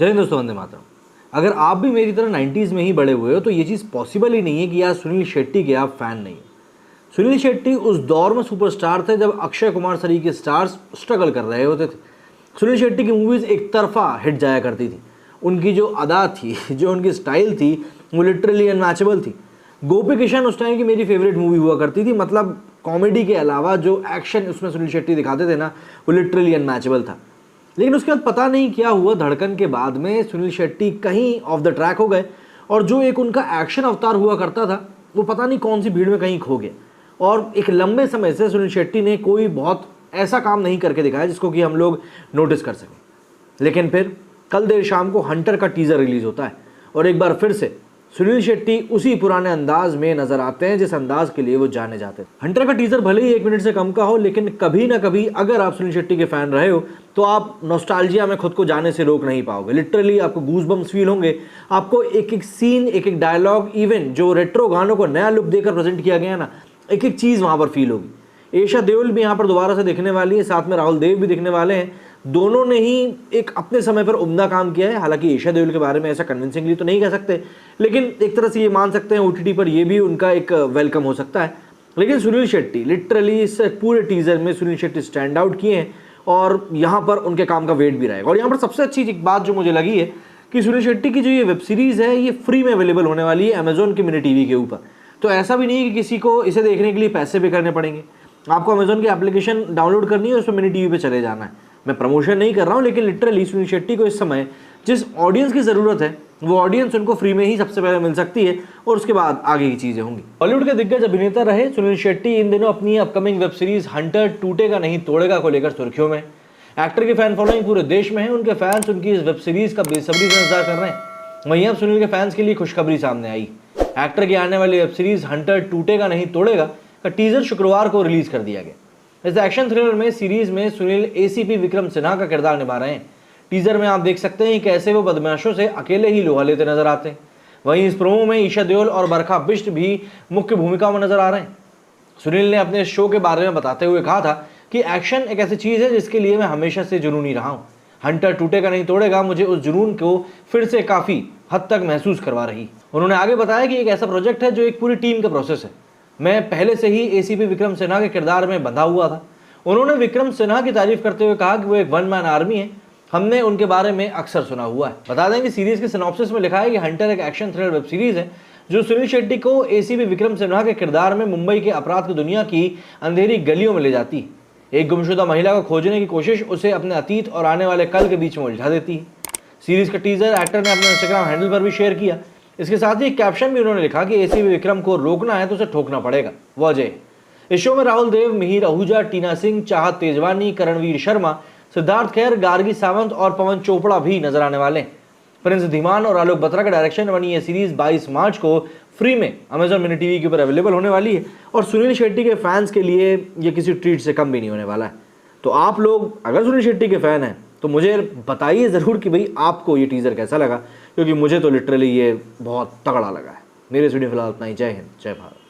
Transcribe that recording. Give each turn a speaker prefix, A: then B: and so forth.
A: जय हिंद दोस्तों, वंदे मातरम। अगर आप भी मेरी तरह 90s में ही बड़े हुए हो तो ये चीज़ पॉसिबल ही नहीं है कि यार सुनील शेट्टी के आप फ़ैन नहीं हो। सुनील शेट्टी उस दौर में सुपरस्टार थे जब अक्षय कुमार सरी के स्टार्स स्ट्रगल कर रहे होते थे। सुनील शेट्टी की मूवीज़ एक तरफा हिट जाया करती थी। उनकी जो अदा थी, जो उनकी स्टाइल थी, वो लिटरली अनमैचेबल थी। गोपी किशन उस टाइम की मेरी फेवरेट मूवी हुआ करती थी। मतलब कॉमेडी के अलावा जो एक्शन उसमें सुनील शेट्टी दिखाते थे ना, वो लिटरली अनमैचेबल था। लेकिन उसके बाद पता नहीं क्या हुआ, धड़कन के बाद में सुनील शेट्टी कहीं ऑफ द ट्रैक हो गए और जो एक उनका एक्शन अवतार हुआ करता था वो पता नहीं कौन सी भीड़ में कहीं खो गया। और एक लंबे समय से सुनील शेट्टी ने कोई बहुत ऐसा काम नहीं करके दिखाया जिसको कि हम लोग नोटिस कर सकें। लेकिन फिर कल देर शाम को हंटर का टीज़र रिलीज़ होता है और एक बार फिर से सुनील शेट्टी उसी पुराने अंदाज में नजर आते हैं जिस अंदाज के लिए वो जाने जाते थे। हंटर का टीजर भले ही 1 मिनट से कम का हो, लेकिन कभी ना कभी अगर आप सुनील शेट्टी के फैन रहे हो तो आप नॉस्टैल्जिया में खुद को जाने से रोक नहीं पाओगे। लिटरली आपको गूज़बम्स फील होंगे। आपको एक एक सीन, एक एक डायलॉग, इवन जो रेट्रो गानों को नया लुक देकर प्रेजेंट किया गया ना, एक एक चीज़ वहाँ पर फील होगी। ईशा देओल भी यहाँ पर दोबारा से दिखने वाली है, साथ में राहुल देव भी दिखने वाले हैं। दोनों ने ही एक अपने समय पर उम्दा काम किया है। हालांकि ईशा देओल के बारे में ऐसा कन्विंसिंगली तो नहीं कह सकते, लेकिन एक तरह से ये मान सकते हैं ओटीटी पर ये भी उनका एक वेलकम हो सकता है। लेकिन सुनील शेट्टी लिटरली इस पूरे टीज़र में सुनील शेट्टी स्टैंड आउट किए हैं और यहाँ पर उनके काम का वेट भी रहेगा। और यहाँ पर सबसे अच्छी एक बात जो मुझे लगी है कि सुनील शेट्टी की जो ये वेब सीरीज़ है ये फ्री में अवेलेबल होने वाली है अमेजोन की मिनी टीवी के ऊपर। तो ऐसा भी नहीं है कि किसी को इसे देखने के लिए पैसे पे करने पड़ेंगे। आपको अमेजोन की एप्लीकेशन डाउनलोड करनी है, उस पर मिनी टीवी पे चले जाना है। मैं प्रमोशन नहीं कर रहा हूँ, लेकिन लिटरली सुनील शेट्टी को इस समय जिस ऑडियंस की ज़रूरत है वो ऑडियंस उनको फ्री में ही सबसे पहले मिल सकती है और उसके बाद आगे की चीज़ें होंगी। बॉलीवुड के दिग्गज अभिनेता रहे सुनील शेट्टी इन दिनों अपनी अपकमिंग वेब सीरीज हंटर टूटेगा नहीं तोड़ेगा को लेकर सुर्खियों में। एक्टर की फैन फॉलोइंग पूरे देश में है। उनके फैंस उनकी इस वेब सीरीज का बेसब्री से इंतजार कर रहे हैं। वहीं अब सुनील के फैंस के लिए खुशखबरी सामने आई। एक्टर की आने वाली वेब सीरीज हंटर टूटेगा नहीं तोड़ेगा का टीजर शुक्रवार को रिलीज कर दिया गया। इस एक्शन थ्रिलर में सीरीज में सुनील एसीपी विक्रम सिन्हा का किरदार निभा रहे हैं। टीजर में आप देख सकते हैं कैसे वो बदमाशों से अकेले ही लोहा लेते नजर आते हैं। वहीं इस प्रोमो में ईशा देओल और बरखा बिष्ट भी मुख्य भूमिका में नजर आ रहे हैं। सुनील ने अपने शो के बारे में बताते हुए कहा था कि एक्शन एक ऐसी चीज है जिसके लिए मैं हमेशा से जुनूनी रहा हूँ। हंटर टूटेगा नहीं तोड़ेगा मुझे उस जुनून को फिर से काफी हद तक महसूस करवा रही। उन्होंने आगे बताया कि एक ऐसा प्रोजेक्ट है जो एक पूरी टीम का प्रोसेस है। मैं पहले से ही एसीपी विक्रम सिन्हा के किरदार में बंधा हुआ था। उन्होंने विक्रम सिन्हा की तारीफ करते हुए कहा कि वो एक वन मैन आर्मी है। हमने उनके बारे में अक्सर सुना हुआ है। बता दें कि सीरीज के सिनॉप्सिस में लिखा है कि हंटर एक एक्शन थ्रिलर वेब सीरीज है जो सुनील शेट्टी को एसीपी विक्रम सिन्हा के किरदार में मुंबई के अपराध की दुनिया की अंधेरी गलियों में ले जाती है। एक गुमशुदा महिला को खोजने की कोशिश उसे अपने अतीत और आने वाले कल के बीच में उलझा देती है। सीरीज का टीजर एक्टर ने अपने इंस्टाग्राम हैंडल पर भी शेयर किया। इसके साथ ही एक कैप्शन भी उन्होंने लिखा कि एसीपी विक्रम को रोकना है तो उसे ठोकना पड़ेगा, वो अजय। इस शो में राहुल देव, मिहिर आहूजा, टीना सिंह, चाहत तेजवानी, करणवीर शर्मा, सिद्धार्थ खैर, गार्गी सावंत और पवन चोपड़ा भी नजर आने वाले हैं। प्रिंस धीमान और आलोक बत्रा के डायरेक्शन में बनी यह सीरीज 22 मार्च को फ्री में अमेजॉन मिनी टीवी के ऊपर अवेलेबल होने वाली है और सुनील शेट्टी के फैंस के लिए ये किसी ट्रीट से कम भी नहीं होने वाला है। तो आप लोग अगर सुनील शेट्टी के फैन हैं तो मुझे बताइए ज़रूर कि भाई आपको ये टीज़र कैसा लगा, क्योंकि मुझे तो लिटरली ये बहुत तगड़ा लगा है। मेरे इस वीडियो फिलहाल इतना ही। जय हिंद, जय भारत।